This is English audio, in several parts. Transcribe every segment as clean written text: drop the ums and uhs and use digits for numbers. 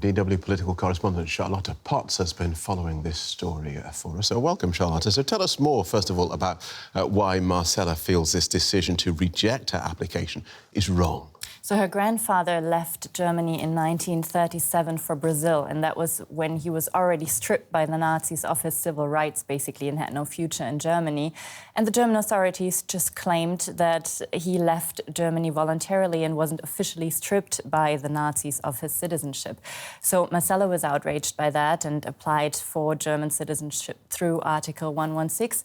DW political correspondent Charlotte Potts has been following this story for us. So welcome, Charlotte. So tell us more, first of all, about why Marcella feels this decision to reject her application is wrong. So her grandfather left Germany in 1937 for Brazil, and that was when he was already stripped by the Nazis of his civil rights, basically, and had no future in Germany. And the German authorities just claimed that he left Germany voluntarily and wasn't officially stripped by the Nazis of his citizenship. So Marcella was outraged by that and applied for German citizenship through Article 116.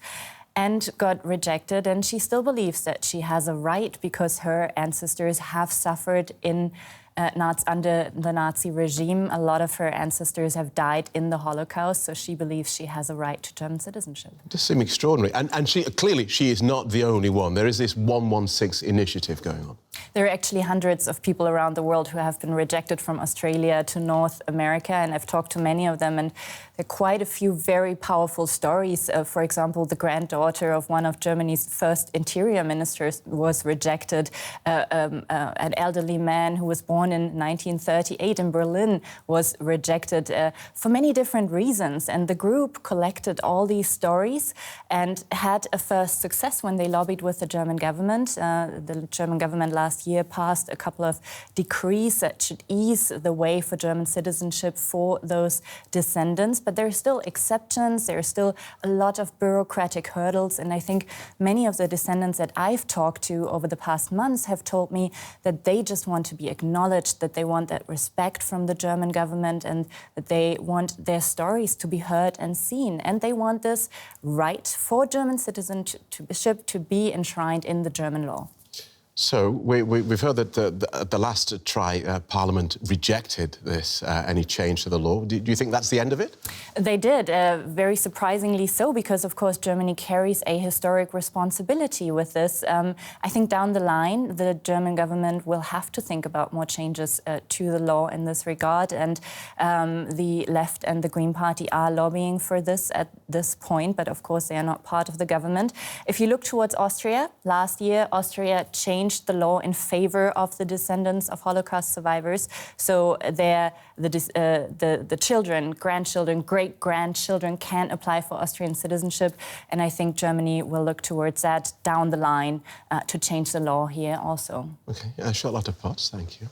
And got rejected, and she still believes that she has a right because her ancestors have suffered under the Nazi regime. A lot of her ancestors have died in the Holocaust, so she believes she has a right to German citizenship. It does seem extraordinary. And clearly she is not the only one. There is this 116 initiative going on. There are actually hundreds of people around the world who have been rejected from Australia to North America, and I've talked to many of them, and there are quite a few very powerful stories. For example, the granddaughter of one of Germany's first interior ministers was rejected. An elderly man who was born in 1938 in Berlin was rejected for many different reasons, and the group collected all these stories and had a first success when they lobbied with the German government. The German government last year passed a couple of decrees that should ease the way for German citizenship for those descendants. But there are still exceptions, there are still a lot of bureaucratic hurdles, and I think many of the descendants that I've talked to over the past months have told me that they just want to be acknowledged, that they want that respect from the German government, and that they want their stories to be heard and seen. And they want this right for German citizenship to be enshrined in the German law. So we've heard that the last Parliament rejected this, any change to the law. Do you think that's the end of it? They did, very surprisingly so, because, of course, Germany carries a historic responsibility with this. I think down the line, the German government will have to think about more changes to the law in this regard, and the Left and the Green Party are lobbying for this at this point, but, of course, they are not part of the government. If you look towards Austria, last year, Austria changed the law in favor of the descendants of Holocaust survivors. So the children, grandchildren, great-grandchildren can apply for Austrian citizenship. And I think Germany will look towards that down the line to change the law here also. OK. Charlotte Potts, thank you.